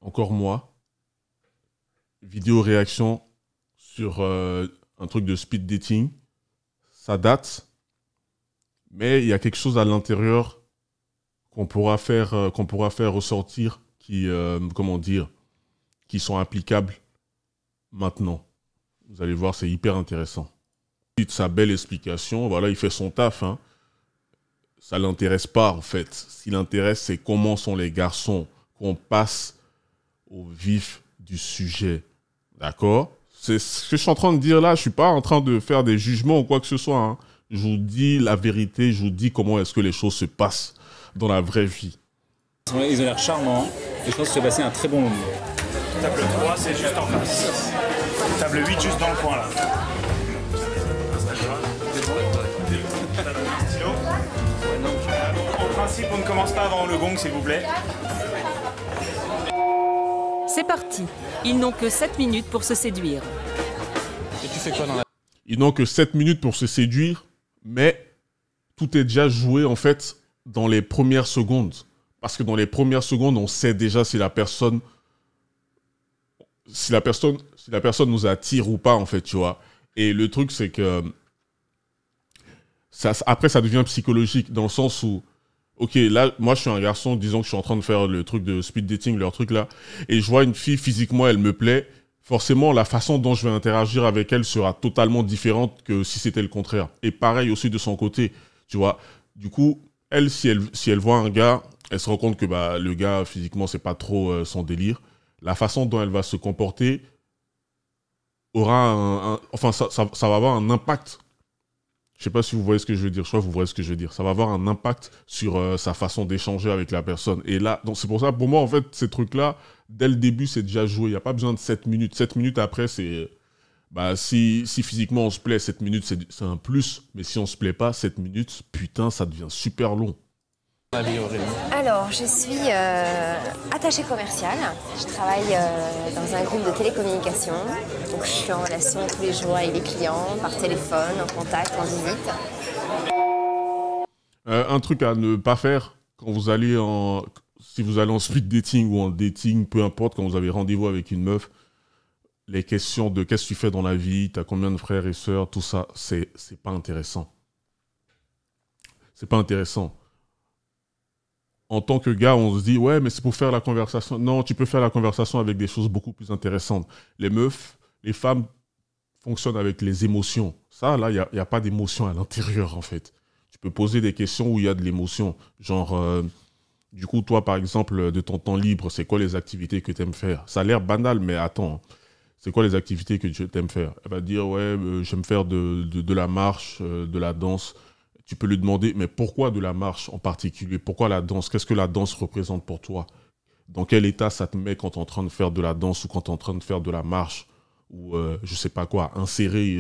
encore moi, vidéo réaction sur un truc de speed dating. Ça date, mais il y a quelque chose à l'intérieur qu'on pourra faire ressortir qui, comment dire, qui sont applicables maintenant. Vous allez voir, c'est hyper intéressant. Sa belle explication, voilà, il fait son taf, hein. Ça l'intéresse pas, en fait. Ce qui l'intéresse, c'est comment sont les garçons, qu'on passe au vif du sujet. D'accord? C'est ce que je suis en train de dire là. Je suis pas en train de faire des jugements ou quoi que ce soit, hein. Je vous dis la vérité, je vous dis comment est-ce que les choses se passent dans la vraie vie. Ils ont l'air charmants et je pense que tu vas passer un très bon moment. Table 3, c'est juste en face. Table 8, juste dans le coin là. En principe, on ne commence pas avant le gong, s'il vous plaît. C'est parti. Ils n'ont que 7 minutes pour se séduire. Et tu fais quoi dans la... Ils n'ont que 7 minutes pour se séduire, mais tout est déjà joué en fait dans les premières secondes. Parce que dans les premières secondes, on sait déjà si la personne nous attire ou pas, en fait, tu vois. Et le truc, c'est que après, ça devient psychologique, dans le sens où, ok, là, moi, je suis un garçon, disons que je suis en train de faire le truc de speed dating, leur truc là, et je vois une fille, physiquement, elle me plaît, forcément, la façon dont je vais interagir avec elle sera totalement différente que si c'était le contraire. Et pareil aussi de son côté, tu vois. Du coup, elle, si elle voit un gars, elle se rend compte que bah, le gars, physiquement, c'est pas trop son délire. La façon dont elle va se comporter aura enfin, ça va avoir un impact. Je sais pas si vous voyez ce que je veux dire. Je crois que vous voyez ce que je veux dire. Ça va avoir un impact sur sa façon d'échanger avec la personne. Et là, donc c'est pour ça, pour moi, en fait, ces trucs-là, dès le début, c'est déjà joué. Il n'y a pas besoin de 7 minutes. 7 minutes après, c'est... Bah, si physiquement on se plaît, 7 minutes, c'est un plus. Mais si on se plaît pas, 7 minutes, putain, ça devient super long. Alors, je suis attachée commerciale. Je travaille dans un groupe de télécommunications. Donc, je suis en relation tous les jours avec les clients, par téléphone, en contact, en visite. Un truc à ne pas faire quand vous allez si vous allez en speed dating ou en dating, peu importe, quand vous avez rendez-vous avec une meuf, les questions de qu'est-ce que tu fais dans la vie, t'as combien de frères et sœurs, tout ça, c'est pas intéressant. C'est pas intéressant. En tant que gars, on se dit, ouais, mais c'est pour faire la conversation. Non, tu peux faire la conversation avec des choses beaucoup plus intéressantes. Les meufs, les femmes fonctionnent avec les émotions. Ça, là, il n'y a pas d'émotion à l'intérieur, en fait. Tu peux poser des questions où il y a de l'émotion. Genre, du coup, toi, par exemple, de ton temps libre, c'est quoi les activités que tu aimes faire? Ça a l'air banal, mais attends. C'est quoi les activités que tu aimes faire? Elle va dire, ouais, j'aime faire de la marche, de la danse. Tu peux lui demander, mais pourquoi de la marche en particulier? Pourquoi la danse? Qu'est-ce que la danse représente pour toi? Dans quel état ça te met quand tu es en train de faire de la danse ou quand tu es en train de faire de la marche? Ou je sais pas quoi, insérer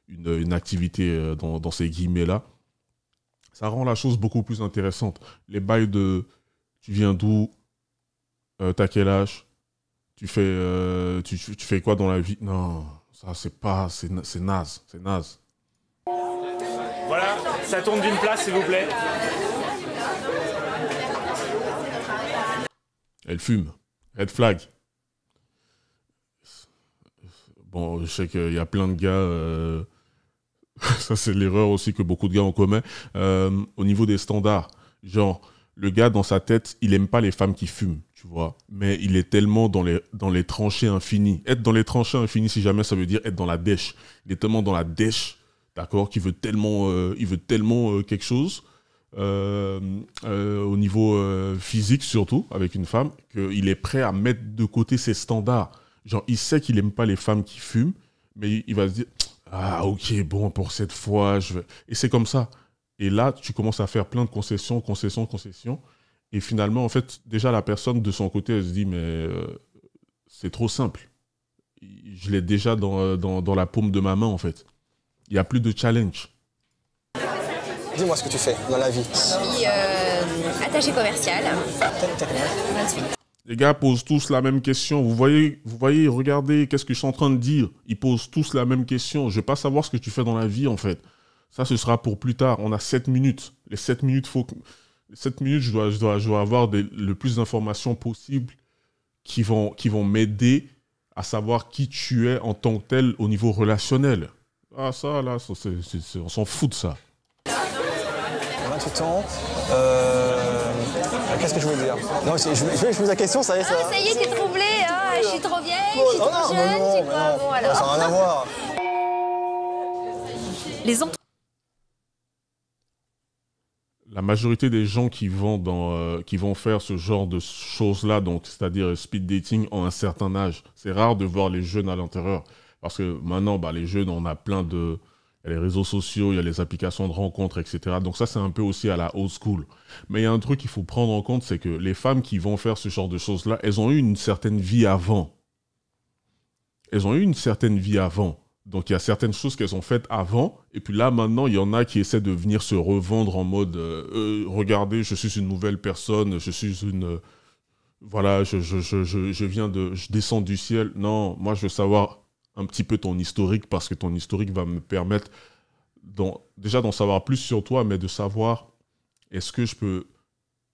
une activité dans ces guillemets-là. Ça rend la chose beaucoup plus intéressante. Les bails de tu viens d'où? T'as quel âge? Tu fais quoi dans la vie? Non, ça c'est naze, c'est naze. Voilà, ça tourne d'une place, s'il vous plaît. Elle fume. Red flag. Bon, je sais qu'il y a plein de gars... ça, c'est l'erreur aussi que beaucoup de gars ont commis. Au niveau des standards, genre, le gars, dans sa tête, il aime pas les femmes qui fument, tu vois. Mais il est tellement dans les tranchées infinies. Être dans les tranchées infinies, si jamais ça veut dire être dans la dèche. Il est tellement dans la dèche, d'accord, qu'il veut tellement, quelque chose, au niveau physique surtout, avec une femme, qu'il est prêt à mettre de côté ses standards. Genre, il sait qu'il aime pas les femmes qui fument, mais il va se dire, ah ok, bon, pour cette fois, je vais... Et c'est comme ça. Et là, tu commences à faire plein de concessions. Et finalement, en fait, déjà, la personne, de son côté, elle se dit, mais c'est trop simple. Je l'ai déjà dans la paume de ma main, en fait. Il n'y a plus de challenge. Dis-moi ce que tu fais dans la vie. Je suis attachée commerciale. 28. Les gars posent tous la même question. Vous voyez, regardez, qu'est-ce que je suis en train de dire? Ils posent tous la même question. Je ne veux pas savoir ce que tu fais dans la vie, en fait. Ça, ce sera pour plus tard. On a 7 minutes. Les 7 minutes, je dois avoir le plus d'informations possible qui vont m'aider à savoir qui tu es en tant que tel au niveau relationnel. Ah, ça, là, on s'en fout de ça. 28 ans. Qu'est-ce que je voulais dire? Non, je pose la question, ça y est, ça. Ah, ça y est, t'es troublé, hein, je suis trop vieille, je suis trop jeune, c'est quoi? Bon, alors. Ça n'a rien à voir. La majorité des gens qui vont faire ce genre de choses-là, donc c'est-à-dire speed dating, ont un certain âge. C'est rare de voir les jeunes à l'intérieur. Parce que maintenant, les jeunes, on a plein de... Il y a les réseaux sociaux, il y a les applications de rencontres, etc. Donc ça, c'est un peu aussi à la old school. Mais il y a un truc qu'il faut prendre en compte, c'est que les femmes qui vont faire ce genre de choses-là, elles ont eu une certaine vie avant. Elles ont eu une certaine vie avant. Donc il y a certaines choses qu'elles ont faites avant. Et puis là, maintenant, il y en a qui essaient de venir se revendre en mode regardez, je suis une nouvelle personne, je suis une... voilà, je descends du ciel. Non, moi, je veux savoir un petit peu ton historique, parce que ton historique va me permettre déjà d'en savoir plus sur toi, mais de savoir est-ce que je peux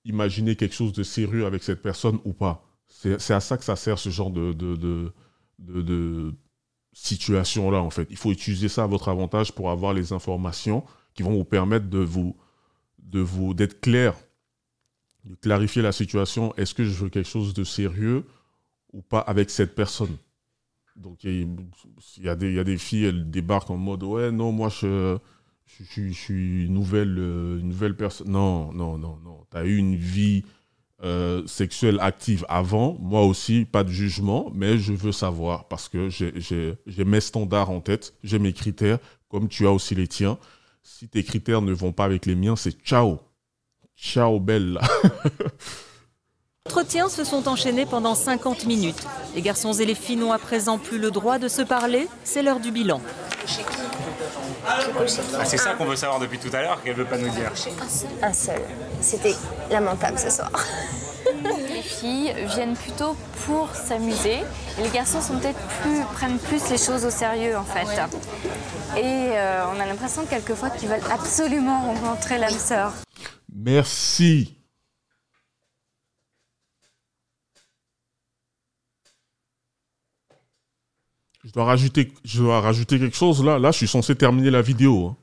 imaginer quelque chose de sérieux avec cette personne ou pas. C'est à ça que ça sert, ce genre de situation-là, en fait. Il faut utiliser ça à votre avantage pour avoir les informations qui vont vous permettre d'être clair, de clarifier la situation. Est-ce que je veux quelque chose de sérieux ou pas avec cette personne? Donc, il y a des filles, elles débarquent en mode « Ouais, non, moi, je suis une nouvelle personne. » Non. Tu as eu une vie sexuelle active avant. Moi aussi, pas de jugement, mais je veux savoir parce que j'ai mes standards en tête, j'ai mes critères, comme tu as aussi les tiens. Si tes critères ne vont pas avec les miens, c'est ciao. Ciao, belle. Les entretiens se sont enchaînés pendant 50 minutes. Les garçons et les filles n'ont à présent plus le droit de se parler. C'est l'heure du bilan. Ah, c'est ça qu'on veut savoir depuis tout à l'heure, qu'elle veut pas nous dire. Un seul. C'était lamentable ce soir. Les filles viennent plutôt pour s'amuser. Et les garçons prennent plus les choses au sérieux en fait. Et on a l'impression quelquefois qu'ils veulent absolument rencontrer l'âme sœur. Merci. Je dois rajouter quelque chose là. Là, je suis censé terminer la vidéo. Hein.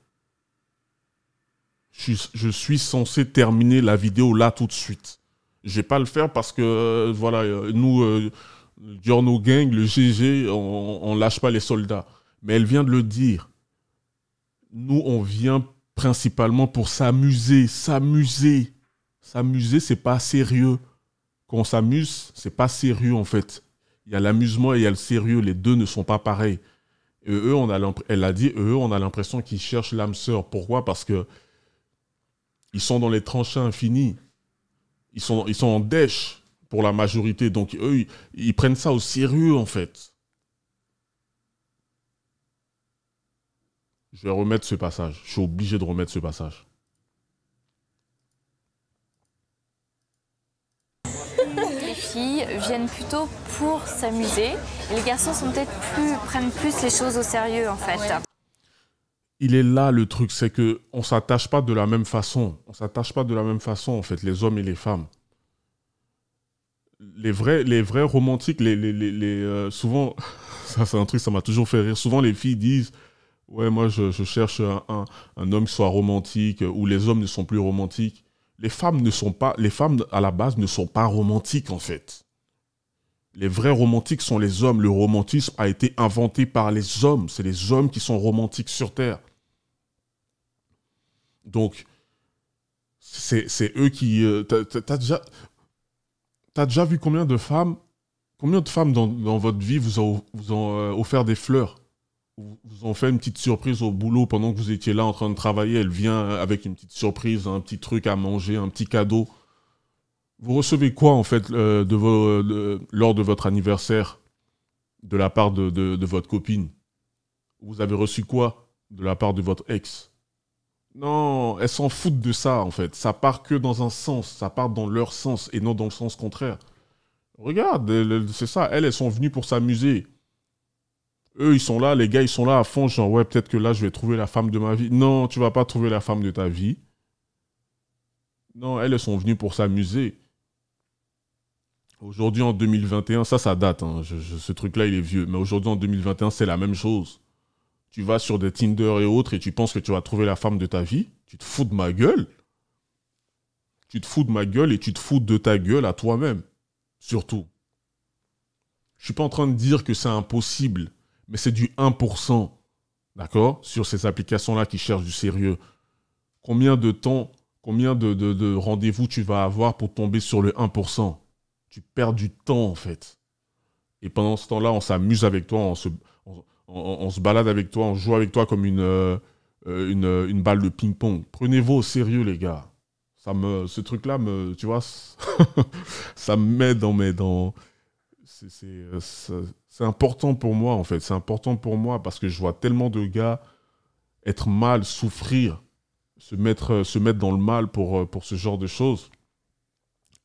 Je suis censé terminer la vidéo là tout de suite. Je vais pas le faire parce que voilà, nous, Giorno Gang, le GG, on lâche pas les soldats. Mais elle vient de le dire. Nous, on vient principalement pour s'amuser. S'amuser, c'est pas sérieux. Quand on s'amuse, c'est pas sérieux en fait. Il y a l'amusement et il y a le sérieux. Les deux ne sont pas pareils. Et eux, elle a dit, on a l'impression qu'ils cherchent l'âme sœur. Pourquoi? Parce que ils sont dans les tranchées infinies. Ils sont en dèche pour la majorité. Donc, eux, ils prennent ça au sérieux, en fait. Je vais remettre ce passage. Je suis obligé de remettre ce passage. Les filles viennent plutôt pour s'amuser. Et les garçons prennent plus les choses au sérieux, en fait. Il est là le truc, c'est que on s'attache pas de la même façon. On s'attache pas de la même façon, en fait, les hommes et les femmes. Les vrais romantiques, souvent, ça c'est un truc, ça m'a toujours fait rire. Souvent, les filles disent, ouais, moi, je cherche un homme qui soit romantique, ou les hommes ne sont plus romantiques. Les femmes, à la base, ne sont pas romantiques, en fait. Les vrais romantiques sont les hommes. Le romantisme a été inventé par les hommes. C'est les hommes qui sont romantiques sur Terre. Donc, c'est eux qui... T'as déjà vu combien de femmes dans votre vie vous ont offert des fleurs? Vous ont fait une petite surprise au boulot pendant que vous étiez là en train de travailler. Elle vient avec une petite surprise, un petit truc à manger, un petit cadeau. Vous recevez quoi, en fait, lors de votre anniversaire de la part de votre copine? Vous avez reçu quoi de la part de votre ex? Non, elles s'en foutent de ça, en fait. Ça part que dans un sens. Ça part dans leur sens et non dans le sens contraire. Regarde, c'est ça. Elles sont venues pour s'amuser. Eux, ils sont là, les gars, ils sont là à fond. Genre, ouais, peut-être que là, je vais trouver la femme de ma vie. Non, tu vas pas trouver la femme de ta vie. Non, elles sont venues pour s'amuser. Aujourd'hui, en 2021, ça date. Hein, ce truc-là, il est vieux. Mais aujourd'hui, en 2021, c'est la même chose. Tu vas sur des Tinder et autres et tu penses que tu vas trouver la femme de ta vie. Tu te fous de ma gueule. Tu te fous de ma gueule et tu te fous de ta gueule à toi-même. Surtout. Je suis pas en train de dire que c'est impossible, mais c'est du 1%. D'accord? Sur ces applications-là qui cherchent du sérieux. Combien de temps, combien de rendez-vous tu vas avoir pour tomber sur le 1%? Tu perds du temps, en fait. Et pendant ce temps-là, on s'amuse avec toi, on se balade avec toi, on joue avec toi comme une balle de ping-pong. Prenez-vous au sérieux, les gars. Ce truc-là, tu vois, ça me met dans c'est important pour moi, en fait. C'est important pour moi parce que je vois tellement de gars être mal, souffrir, se mettre dans le mal pour ce genre de choses.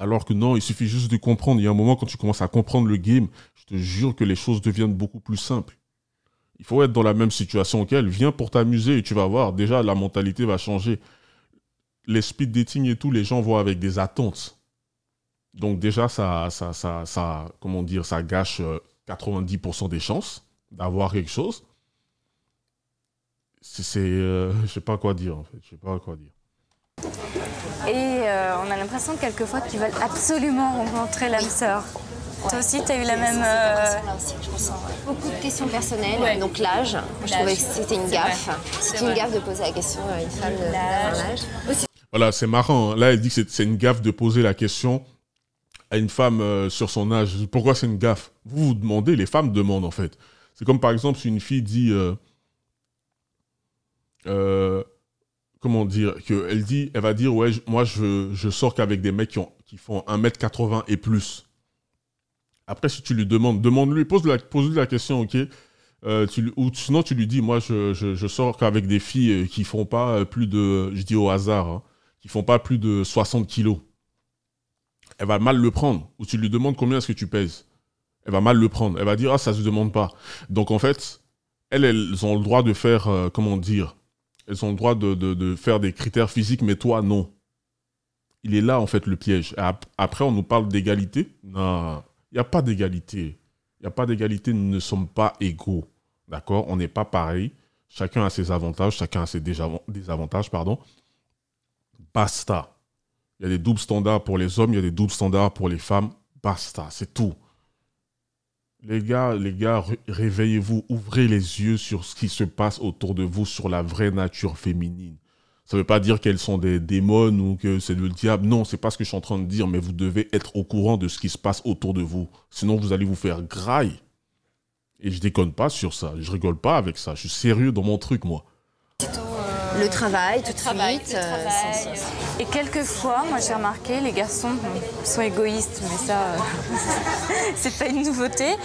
Alors que non, il suffit juste de comprendre. Il y a un moment, quand tu commences à comprendre le game, je te jure que les choses deviennent beaucoup plus simples. Il faut être dans la même situation qu'elle. Viens pour t'amuser et tu vas voir. Déjà, la mentalité va changer. Les speed dating et tout, les gens vont avec des attentes. Donc déjà, comment dire, ça gâche 90% des chances d'avoir quelque chose. Je sais pas quoi dire, en fait. Je sais pas quoi dire. Et on a l'impression quelquefois qu'ils veulent absolument rencontrer l'âme sœur. Toi aussi, tu as eu la même... Je ressens beaucoup de questions personnelles, donc l'âge. Je trouvais que c'était une gaffe. C'est une gaffe de poser la question à une femme d'avoir l'âge. Voilà, c'est marrant. Hein. Là, elle dit que c'est une gaffe de poser la question à une femme sur son âge. Pourquoi c'est une gaffe? Vous demandez, les femmes demandent, en fait. C'est comme, par exemple, si une fille dit... comment dire, elle va dire, ouais, moi, je sors qu'avec des mecs qui font 1m80 et plus. Après, si tu lui demande-lui, pose-lui la question, ok, ou sinon, tu lui dis, moi, je sors qu'avec des filles qui font pas plus de, je dis au hasard, hein, qui font pas plus de 60 kilos. Elle va mal le prendre. Ou tu lui demandes combien est-ce que tu pèses. Elle va mal le prendre. Elle va dire, ah, ça se demande pas. Donc, en fait, elles ont le droit de faire, comment dire, elles ont le droit de faire des critères physiques, mais toi, non. Il est là, en fait, le piège. Après, on nous parle d'égalité. Non, il n'y a pas d'égalité. Il n'y a pas d'égalité, nous ne sommes pas égaux. D'accord? On n'est pas pareil. Chacun a ses avantages, chacun a ses désavantages, pardon. Basta. Il y a des doubles standards pour les hommes, il y a des doubles standards pour les femmes. Basta, c'est tout. Les gars, réveillez-vous, ouvrez les yeux sur ce qui se passe autour de vous, sur la vraie nature féminine. Ça ne veut pas dire qu'elles sont des démons ou que c'est le diable. Non, c'est pas ce que je suis en train de dire, mais vous devez être au courant de ce qui se passe autour de vous. Sinon, vous allez vous faire graille. Et je déconne pas sur ça, je rigole pas avec ça. Je suis sérieux dans mon truc, moi. Le travail, tout de suite. Et quelquefois, moi j'ai remarqué, les garçons sont égoïstes, mais ça, c'est pas une nouveauté.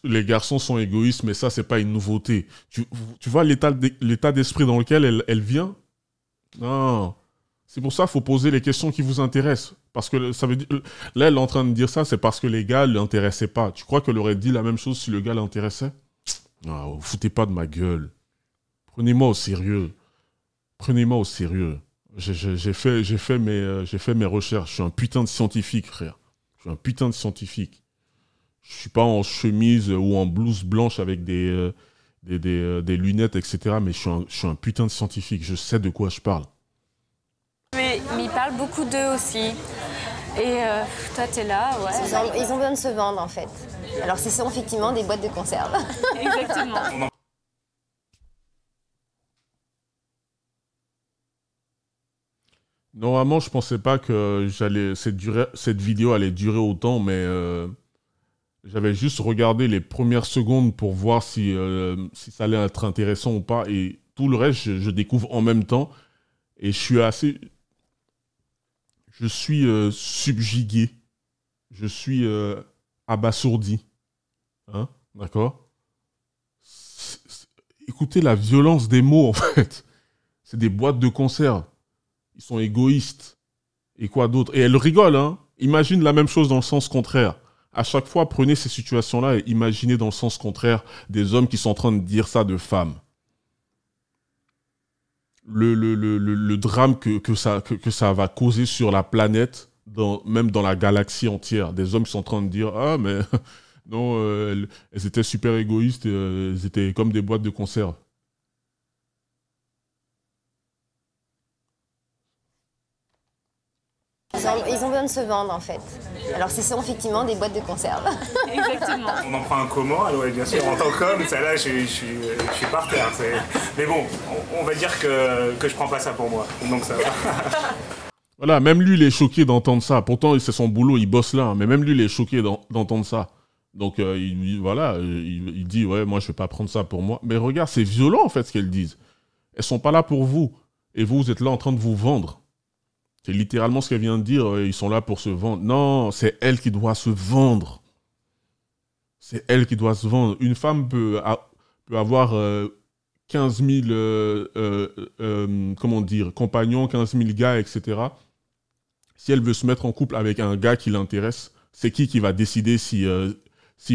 Les garçons sont égoïstes, mais ça, c'est pas une nouveauté. Tu vois l'état d'esprit dans lequel elle vient? Non. C'est pour ça qu'il faut poser les questions qui vous intéressent. Parce que ça veut dire... Là, elle est en train de dire ça, c'est parce que les gars ne l'intéressaient pas. Tu crois qu'elle aurait dit la même chose si le gars l'intéressait? Non, vous foutez pas de ma gueule. Prenez-moi au sérieux. Prenez-moi au sérieux. J'ai fait mes recherches. Je suis un putain de scientifique, frère. Je suis un putain de scientifique. Je suis pas en chemise ou en blouse blanche avec des lunettes, etc. Mais je suis un putain de scientifique. Je sais de quoi je parle. Mais ils parlent beaucoup d'eux aussi. Et toi, t'es là, ouais. Ils ont besoin de se vendre, en fait. Alors, ce sont effectivement des boîtes de conserve. Exactement. Normalement, je pensais pas que cette vidéo allait durer autant, mais j'avais juste regardé les premières secondes pour voir si ça allait être intéressant ou pas. Et tout le reste, je découvre en même temps. Et je suis subjugué. Je suis abasourdi. Hein? D'accord? Écoutez la violence des mots, en fait. C'est des boîtes de conserve. Ils sont égoïstes. Et quoi d'autre? Et elle rigole, hein? Imagine la même chose dans le sens contraire. À chaque fois, prenez ces situations-là et imaginez dans le sens contraire des hommes qui sont en train de dire ça de femmes. Le drame que ça va causer sur la planète, même dans la galaxie entière. Des hommes qui sont en train de dire « Ah, mais non, elles étaient super égoïstes, elles étaient comme des boîtes de conserve. » Ils ont besoin de se vendre en fait. Alors ce sont effectivement des boîtes de conserve. Exactement. On en prend un comment? Alors bien sûr, en tant qu'homme, celle-là, je suis par terre. Mais bon, on va dire que je prends pas ça pour moi. Donc ça va. Voilà, même lui, il est choqué d'entendre ça. Pourtant, c'est son boulot, il bosse là. Mais même lui, il est choqué d'entendre ça. Donc, il dit, ouais, moi, je vais pas prendre ça pour moi. Mais regarde, c'est violent, en fait, ce qu'elles disent. Elles sont pas là pour vous. Et vous êtes là en train de vous vendre. C'est littéralement ce qu'elle vient de dire. Ils sont là pour se vendre. Non, c'est elle qui doit se vendre. C'est elle qui doit se vendre. Une femme peut avoir 15 000 comment dire, compagnons, 15 000 gars, etc. Si elle veut se mettre en couple avec un gars qui l'intéresse, c'est qui va décider s'ils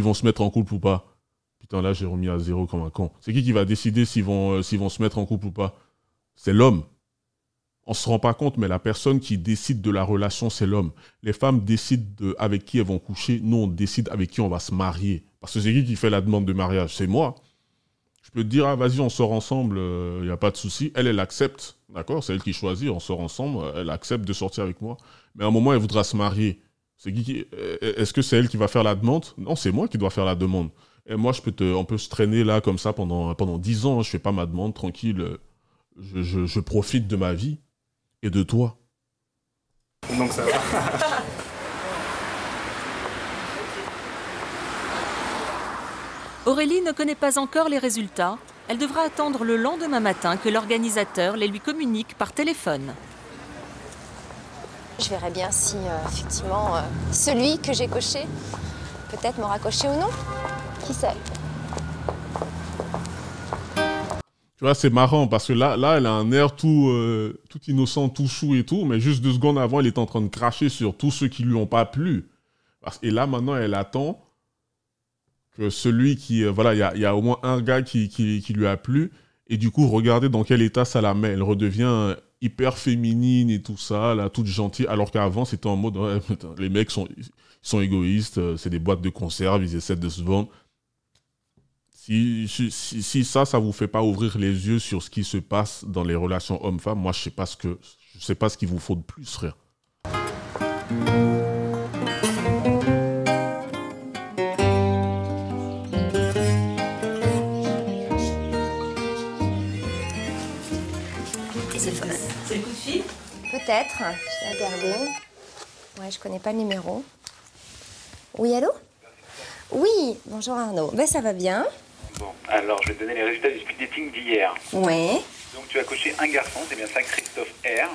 vont se mettre en couple ou pas? Putain, là, j'ai remis à zéro comme un con. C'est qui va décider s'ils vont se mettre en couple ou pas? C'est l'homme. On ne se rend pas compte, mais la personne qui décide de la relation, c'est l'homme. Les femmes décident avec qui elles vont coucher. Nous, on décide avec qui on va se marier. Parce que c'est qui fait la demande de mariage? C'est moi. Je peux te dire, ah, vas-y, on sort ensemble, il n'y a pas de souci. Elle accepte, d'accord? C'est elle qui choisit, on sort ensemble, elle accepte de sortir avec moi. Mais à un moment, elle voudra se marier. Est-ce que c'est elle qui va faire la demande? Non, c'est moi qui dois faire la demande. Et moi, on peut se traîner là, comme ça, pendant 10 ans. Je ne fais pas ma demande, tranquille. Je profite de ma vie et de toi. Donc ça va. Aurélie ne connaît pas encore les résultats. Elle devra attendre le lendemain matin que l'organisateur les lui communique par téléphone. Je verrai bien si, effectivement, celui que j'ai coché, peut-être m'aura coché ou non. Qui sait? Tu vois, c'est marrant parce que là, elle a un air tout innocent, tout chou et tout, mais juste 2 secondes avant, elle est en train de cracher sur tous ceux qui lui ont pas plu. Et là, maintenant, elle attend que celui qui... voilà, il y a au moins un gars qui lui a plu. Et du coup, regardez dans quel état ça la met. Elle redevient hyper féminine et tout ça, là, toute gentille. Alors qu'avant, c'était en mode, ouais, les mecs sont égoïstes, c'est des boîtes de conserve, ils essaient de se vendre. Si ça vous fait pas ouvrir les yeux sur ce qui se passe dans les relations hommes-femmes, moi, je sais pas ce qu'il vous faut de plus, frère. C'est le coup de fil? Peut-être. Je vais regarder. Ouais, je connais pas le numéro. Oui, allô? Oui, bonjour Arnaud. Ben, ça va bien. Bon, alors je vais te donner les résultats du speed dating d'hier. Oui. Donc tu as coché un garçon, c'est bien ça, Christophe R.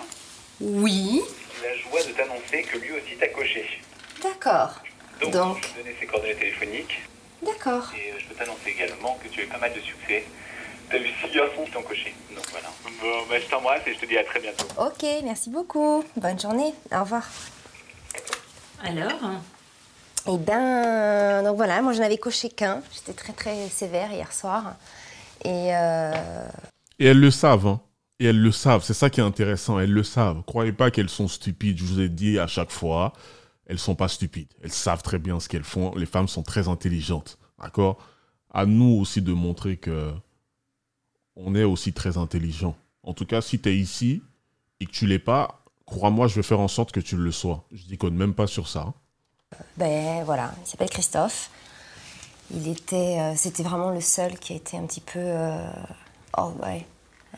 Oui. La joie de t'annoncer que lui aussi t'a coché. D'accord. Donc, je vais te donner ses coordonnées téléphoniques. D'accord. Et je peux t'annoncer également que tu as eu pas mal de succès. Tu as eu 6 garçons qui t'ont coché. Donc voilà. Bon, bah, je t'embrasse et je te dis à très bientôt. Ok, merci beaucoup. Bonne journée. Au revoir. Alors? Eh ben, donc voilà, moi j'en avais coché qu'un. J'étais très très sévère hier soir. Et elles le savent, hein. Et elles le savent, c'est ça qui est intéressant, elles le savent. Croyez pas qu'elles sont stupides, je vous ai dit à chaque fois, elles sont pas stupides. Elles savent très bien ce qu'elles font, les femmes sont très intelligentes, d'accord? À nous aussi de montrer que on est aussi très intelligent. En tout cas, si tu es ici et que tu l'es pas, crois-moi, je vais faire en sorte que tu le sois. Je déconne même pas sur ça. Hein. Ben voilà, il s'appelle Christophe. C'était vraiment le seul qui a été un petit peu, un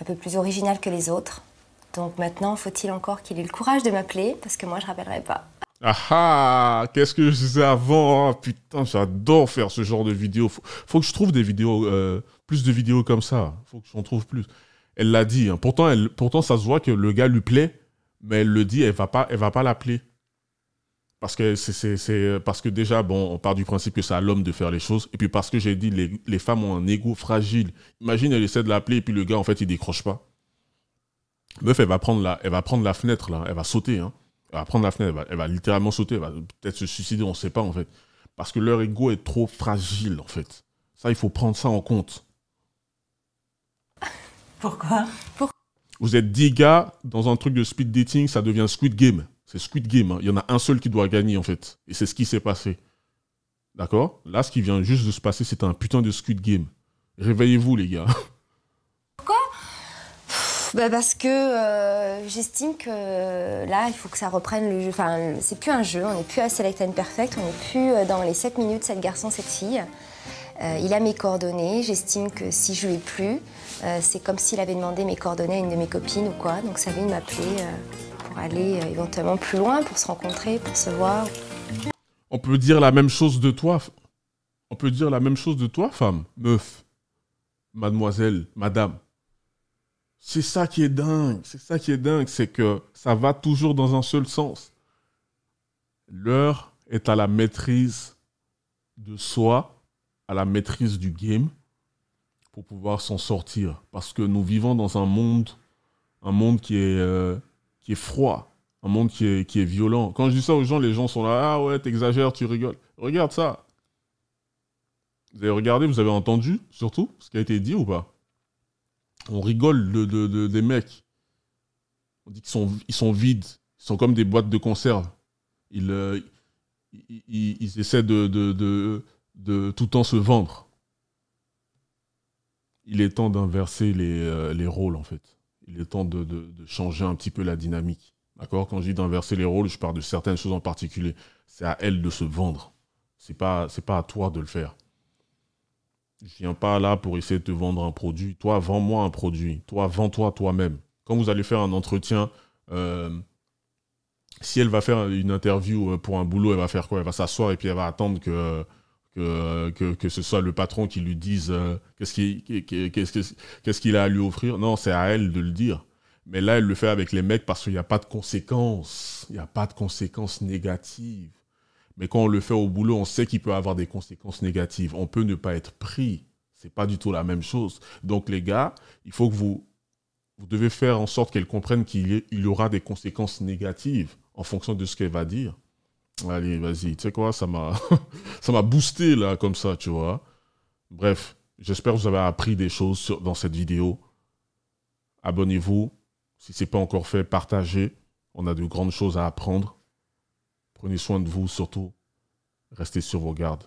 peu plus original que les autres. Donc maintenant, faut-il encore qu'il ait le courage de m'appeler, parce que moi, je rappellerai pas. Ah ah, qu'est-ce que je disais avant? Oh, putain, j'adore faire ce genre de vidéos. Faut que je trouve des vidéos, plus de vidéos comme ça. Faut que j'en trouve plus. Elle l'a dit. Hein. Pourtant, ça se voit que le gars lui plaît, mais elle le dit, elle va pas l'appeler. Parce que déjà, bon, on part du principe que c'est à l'homme de faire les choses. Et puis parce que j'ai dit, les femmes ont un ego fragile. Imagine, elle essaie de l'appeler et puis le gars, en fait, il décroche pas. Meuf, elle va prendre la fenêtre, là. Elle va sauter, hein. Elle va prendre la fenêtre, elle va littéralement sauter. Elle va peut-être se suicider, on ne sait pas, en fait. Parce que leur ego est trop fragile, en fait. Ça, il faut prendre ça en compte. Pourquoi? Vous êtes 10 gars dans un truc de speed dating, ça devient Squid Game. C'est Squid Game. Hein. Il y en a un seul qui doit gagner, en fait. Et c'est ce qui s'est passé. D'accord? Là, ce qui vient juste de se passer, c'est un putain de Squid Game. Réveillez-vous, les gars. Pourquoi? Parce que j'estime que là, il faut que ça reprenne le jeu. Enfin, c'est plus un jeu, on n'est plus à Select and Perfect, on n'est plus dans les 7 minutes, 7 garçons, 7 filles. Il a mes coordonnées, j'estime que si je lui ai plu, c'est comme s'il avait demandé mes coordonnées à une de mes copines ou quoi. Donc ça vient de m'appeler pour aller éventuellement plus loin, pour se rencontrer, pour se voir. On peut dire la même chose de toi. On peut dire la même chose de toi, femme, meuf, mademoiselle, madame. C'est ça qui est dingue. C'est ça qui est dingue, c'est que ça va toujours dans un seul sens. L'heure est à la maîtrise de soi, à la maîtrise du game, pour pouvoir s'en sortir. Parce que nous vivons dans un monde qui est froid, un monde qui est violent. Quand je dis ça aux gens, les gens sont là, ah ouais, t'exagères, tu rigoles. Regarde ça. Vous avez regardé, vous avez entendu, surtout, ce qui a été dit ou pas? On rigole des mecs. On dit qu'ils sont vides. Ils sont comme des boîtes de conserve. Ils essaient de tout le temps se vendre. Il est temps d'inverser les rôles, en fait. Il est temps de changer un petit peu la dynamique. D'accord? Quand je dis d'inverser les rôles, je parle de certaines choses en particulier. C'est à elle de se vendre. C'est pas à toi de le faire. Je viens pas là pour essayer de te vendre un produit. Toi, vends-moi un produit. Toi, vends-toi toi-même. Quand vous allez faire un entretien, si elle va faire une interview pour un boulot, elle va faire quoi? Elle va s'asseoir et puis elle va attendre que ce soit le patron qui lui dise qu'est-ce qu'il a à lui offrir. Non, c'est à elle de le dire. Mais là, elle le fait avec les mecs parce qu'il n'y a pas de conséquences. Il n'y a pas de conséquences négatives. Mais quand on le fait au boulot, on sait qu'il peut avoir des conséquences négatives. On peut ne pas être pris. C'est pas du tout la même chose. Donc, les gars, il faut que vous devez faire en sorte qu'elle comprenne qu'il y aura des conséquences négatives en fonction de ce qu'elle va dire. Allez, vas-y. Tu sais quoi, ça m'a boosté, là, comme ça, tu vois. Bref, j'espère que vous avez appris des choses dans cette vidéo. Abonnez-vous. Si ce n'est pas encore fait, partagez. On a de grandes choses à apprendre. Prenez soin de vous, surtout. Restez sur vos gardes.